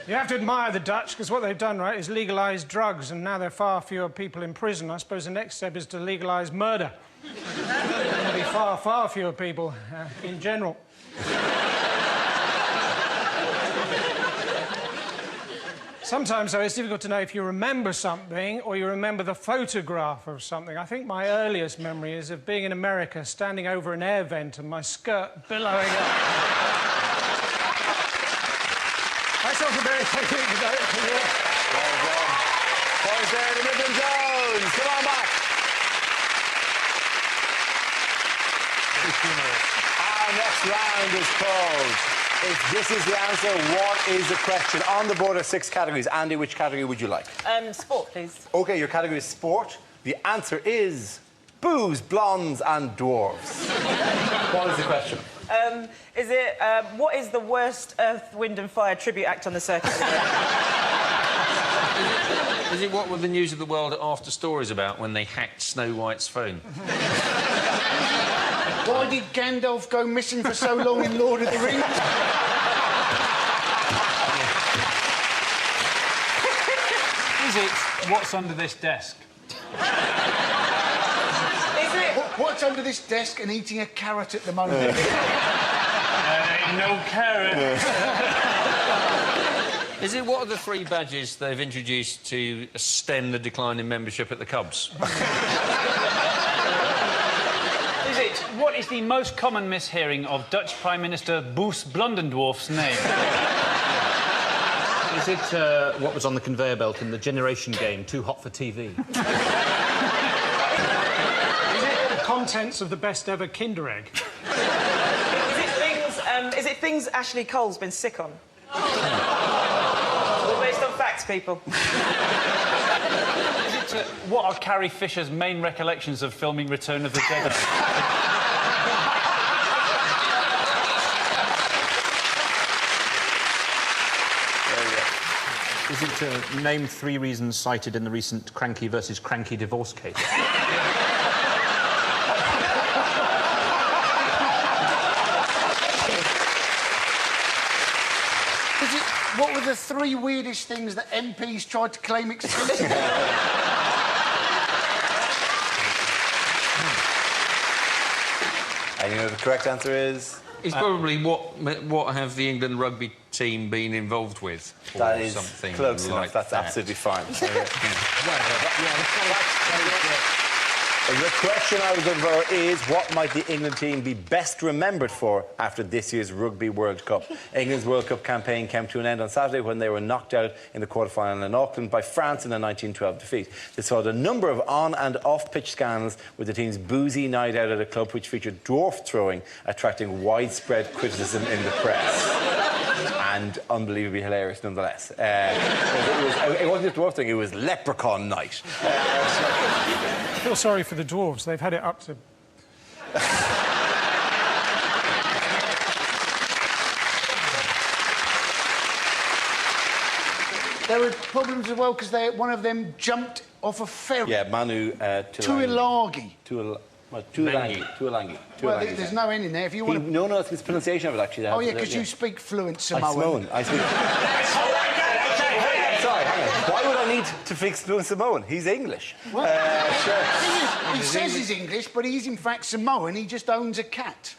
You have to admire the Dutch, because what they've done, right, is legalise drugs, and now there are far fewer people in prison. I suppose the next step is to legalise murder. There'll be far, far fewer people in general. Sometimes, though, it's difficult to know if you remember something or you remember the photograph of something. I think my earliest memory is of being in America, standing over an air vent and my skirt billowing up. That's also very technique to go. Well done. Points there to Midland Jones. Come on back. Our next round is called If This Is the Answer, What Is the Question? On the board are 6 categories. Andy, which category would you like? Sport, please. OK, your category is sport. The answer is booze, blondes and dwarves. What is the question? What is the worst Earth, Wind and Fire tribute act on the circuit? Is it what were the news of the world after stories about when they hacked Snow White's phone? Why did Gandalf go missing for so long in Lord of the Rings? Is it what's under this desk? What's under this desk and eating a carrot at the moment? No carrot. Is it what are the 3 badges they've introduced to stem the decline in membership at the Cubs? Is it what is the most common mishearing of Dutch Prime Minister Boes Blondendorf's name? Is it what was on the conveyor belt in the Generation game, Too Hot for TV? Contents of the best ever Kinder Egg. Is it things Ashley Cole's been sick on? All based on facts, people. Is it what are Carrie Fisher's main recollections of filming Return of the Jedi? Is it name 3 reasons cited in the recent Cranky versus Cranky divorce case? What were the 3 weirdest things that MPs tried to claim exclusively? And you know the correct answer is? It's probably what have the England rugby team been involved with? That is something close like enough. That's that. absolutely fine. The question I was looking for is, what might the England team be best remembered for after this year's Rugby World Cup? England's World Cup campaign came to an end on Saturday when they were knocked out in the quarter-final in Auckland by France in a 1912 defeat. This saw a number of on- and off-pitch scandals with the team's boozy night out at a club which featured dwarf throwing, attracting widespread criticism in the press. And unbelievably hilarious nonetheless. It wasn't just dwarf thing, it was leprechaun night. I feel sorry for the dwarves. They've had it up to... There were problems as well because one of them jumped off a ferry. Yeah, Manu Tuilagi. Tuilagi. Well, there's no end in there. If you want to... No, it's his pronunciation of it, actually. Oh, yeah, because you speak fluent Samoan. I speak... Sorry, hang on. Why would I need to speak fluent Samoan? He's English. Well, sure. He says he's English, but he's in fact Samoan. He just owns a cat.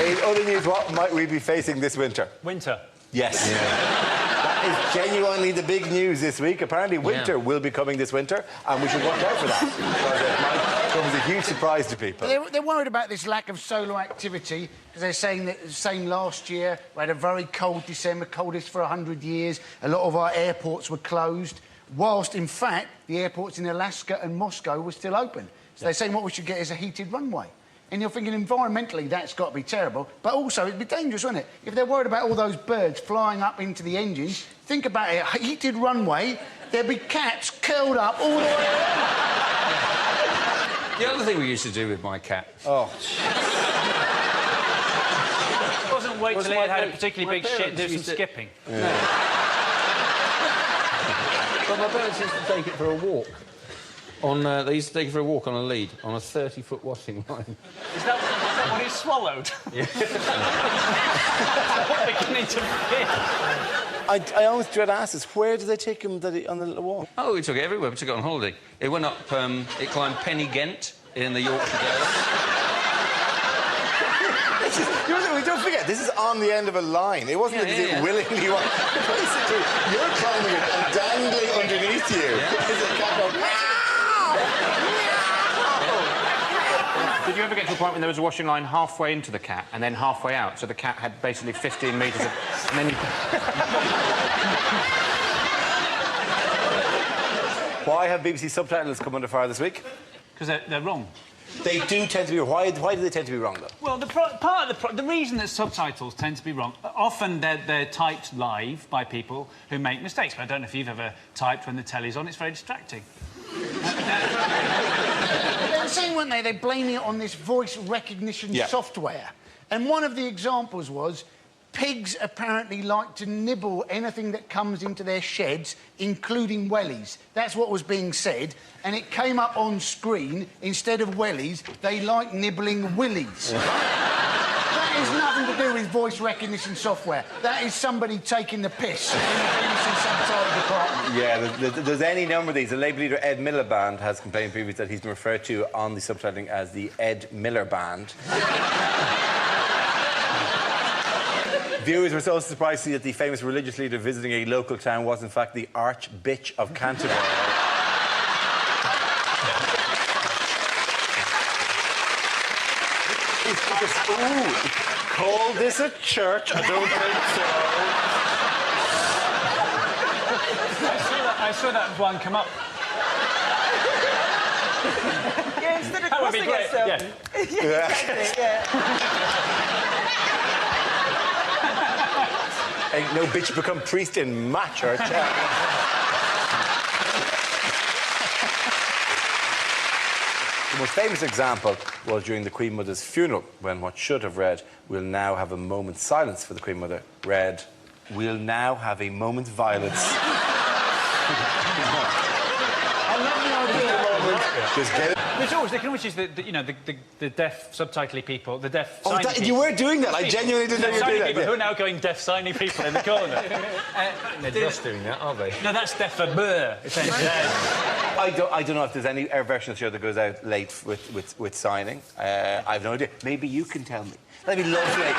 In other news, what might we be facing this winter? Winter. Yes. That is genuinely the big news this week. Apparently winter will be coming this winter, and we should watch out for that. Because it might come as a huge surprise to people. They're worried about this lack of solar activity, because they're saying that the same last year. We had a very cold December, coldest for 100 years. A lot of our airports were closed, whilst, in fact, the airports in Alaska and Moscow were still open. So they're saying what we should get is a heated runway. And you're thinking, environmentally, that's got to be terrible. But also, it'd be dangerous, wouldn't it? If they're worried about all those birds flying up into the engines, think about it. A heated runway, there'd be cats curled up all the way around. The other thing we used to do with my cat... It wasn't wait till it had a particularly big shit and do some skipping. Yeah. But my parents used to take it for a walk. They used to take you for a walk on a lead, on a 30-foot washing line. Is that what he swallowed? Yeah. Beginning to fit. I always dread asses. Where do they take him on the little walk? Oh, we took it everywhere. We took it on holiday. It went up, it climbed Penny Ghent in the Yorkshire Dales. Don't forget, this is on the end of a line. It wasn't willingly... Basically, you're climbing it and dangling underneath you. Is it cat going... Did you ever get to a point when there was a washing line halfway into the cat and then halfway out, so the cat had basically 15 metres of... and then you... Why have BBC subtitles come under fire this week? Because they're wrong. They do tend to be... Why do they tend to be wrong, though? Well, the reason that subtitles tend to be wrong, often they're typed live by people who make mistakes. But I don't know if you've ever typed when the telly's on. It's very distracting. They were saying, weren't they? They're blaming it on this voice recognition software. And one of the examples was pigs apparently like to nibble anything that comes into their sheds, including wellies. That's what was being said. And it came up on screen, instead of wellies, they like nibbling willies. That has nothing to do with voice recognition software. That is somebody taking the piss in the BBC subtitle department. Yeah, there's any number of these. The Labour leader Ed Miliband has complained previously that he's been referred to on the subtitling as the Ed Miller Band. Viewers were so surprised to see that the famous religious leader visiting a local town was, in fact, the Archbitch of Canterbury. Ooh, call this a church? I don't think so. I saw that one come up. Yeah, instead of That would be crossing great. itself. Yeah. Ain't no bitch become priest in my church. The most famous example was during the Queen Mother's funeral, when what should have read, "We'll now have a moment's silence for the Queen Mother," read, "We'll now have a moment's violence." I love the idea. Just get it. There's always, which is the deaf subtitly people, the deaf signy people. You were doing that. I genuinely didn't know you were doing that. People who are now going deaf signy people in the corner. They're just doing that, aren't they? No, that's deaf for blur, essentially. I don't know if there's any version of the show that goes out late with signing. I have no idea. Maybe you can tell me. That'd be lovely.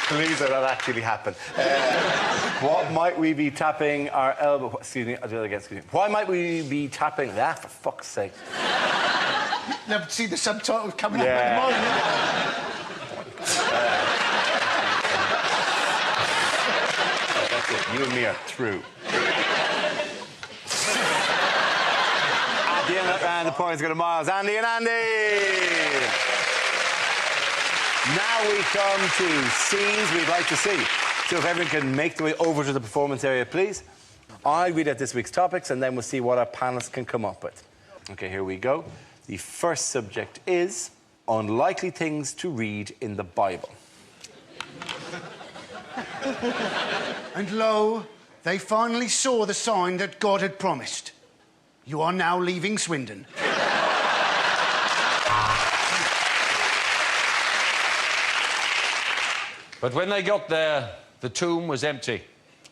Please let that actually happen. What might we be tapping our elbow... Excuse me, I'll do that again, excuse me. Why might we be tapping that, for fuck's sake? Never see the subtitles coming up at the moment. That's it. You and me are through. At the end of that round, the points go to Miles, Andy and Andy! Now we come to scenes we'd like to see. So if everyone can make their way over to the performance area, please. I'll read out this week's topics and then we'll see what our panellists can come up with. OK, here we go. The first subject is unlikely things to read in the Bible. And lo, they finally saw the sign that God had promised. You are now leaving Swindon. But when they got there, the tomb was empty.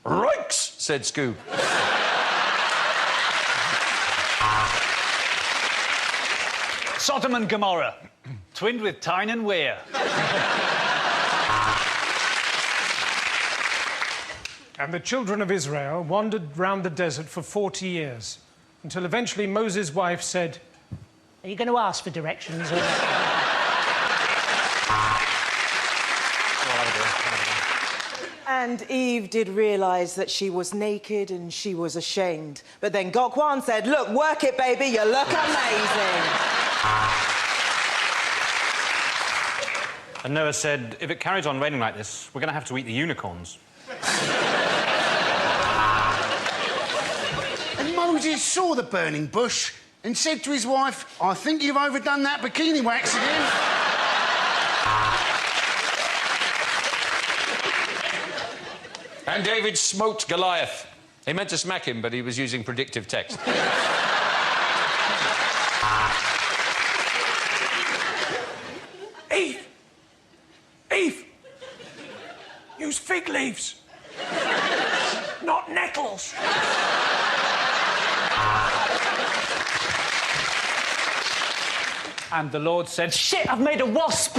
"Rikes!" said Scoob. Sodom and Gomorrah, twinned with Tyne and Weir. And the children of Israel wandered round the desert for 40 years, until eventually Moses' wife said, "Are you going to ask for directions?" And Eve did realise that she was naked and she was ashamed. But then Gok Wan said, "Look, work it, baby, you look amazing." And Noah said, "If it carries on raining like this, we're going to have to eat the unicorns." And Moses saw the burning bush and said to his wife, "I think you've overdone that bikini wax again." And David smote Goliath. He meant to smack him, but he was using predictive text. Eve! Eve! Use fig leaves. Not nettles. And the Lord said, "Shit, I've made a wasp!"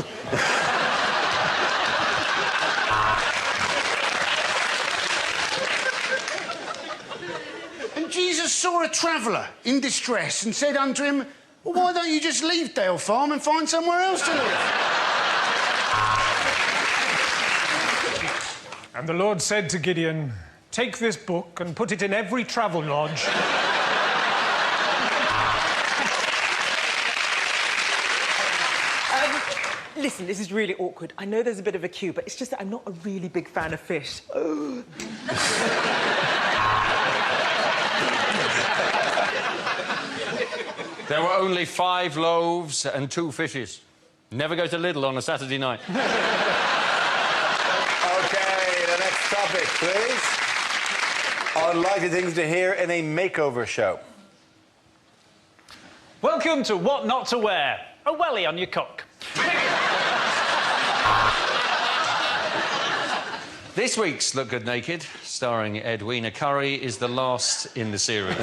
And Jesus saw a traveller in distress and said unto him, "Well, why don't you just leave Dale Farm and find somewhere else to live?" And the Lord said to Gideon, "Take this book and put it in every travel lodge." Listen, this is really awkward. I know there's a bit of a queue, but it's just that I'm not a really big fan of fish. Oh. There were only 5 loaves and 2 fishes. Never go to Lidl on a Saturday night. OK, the next topic, please. Unlikely things to hear in a makeover show. Welcome to What Not to Wear. A welly on your cock. This week's Look Good Naked, starring Edwina Currie, is the last in the series.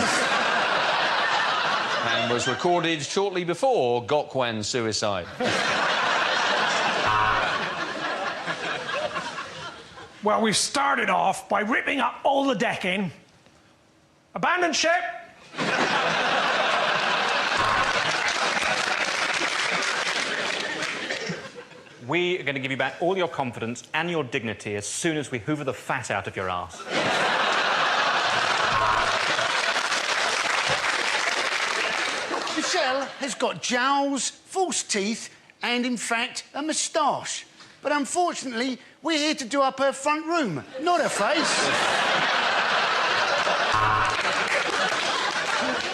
And was recorded shortly before Gok Wan's suicide. Well, we've started off by ripping up all the decking. Abandon ship! We are going to give you back all your confidence and your dignity as soon as we hoover the fat out of your arse. Michelle has got jowls, false teeth, and, in fact, a moustache. But unfortunately, we're here to do up her front room, not her face.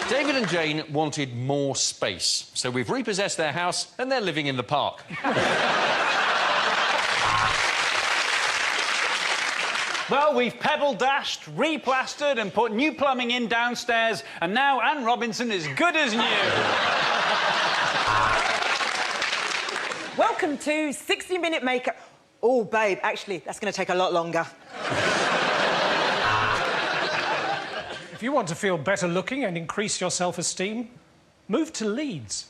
David and Jane wanted more space, so we've repossessed their house and they're living in the park. Well, we've pebble dashed, replastered and put new plumbing in downstairs, and now Anne Robinson is good as new. Welcome to 60-minute makeup. Oh, babe, actually, that's going to take a lot longer. If you want to feel better looking and increase your self-esteem, move to Leeds.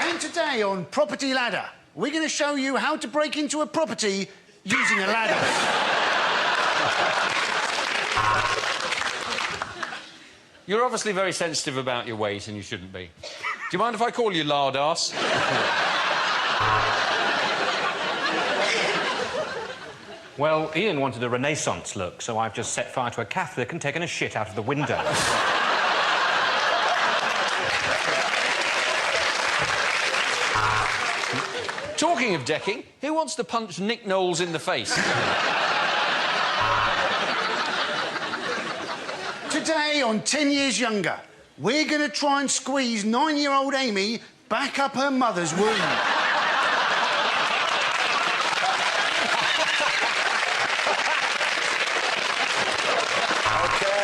And today on Property Ladder, we're going to show you how to break into a property using a ladder. You're obviously very sensitive about your weight and you shouldn't be. Do you mind if I call you lard arse? Well, Ian wanted a Renaissance look, so I've just set fire to a Catholic and taken a shit out of the window. Talking of decking, who wants to punch Nick Knowles in the face? Today on 10 Years Younger, we're going to try and squeeze 9-year-old Amy back up her mother's womb. OK,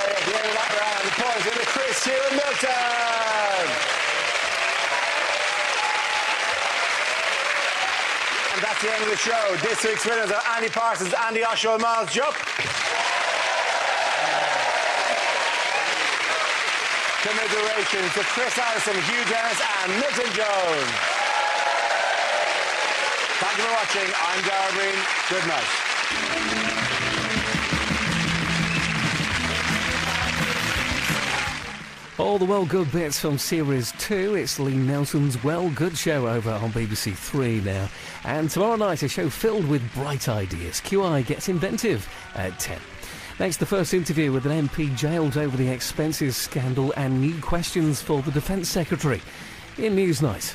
at the end of that round, the points go to Chris here in Milton. And that's the end of the show. This week's winners are Andy Parsons, Andy Osho and Miles Jupp. Commiserations to Chris Allison, Hugh Dennis and Milton Jones. Thank you for watching. I'm Darren Green. Good night. All the well good bits from Series 2. It's Lee Nelson's Well Good show over on BBC 3 now. And tomorrow night, a show filled with bright ideas. QI gets inventive at 10. Next, the first interview with an MP jailed over the expenses scandal and new questions for the Defence Secretary in Newsnight.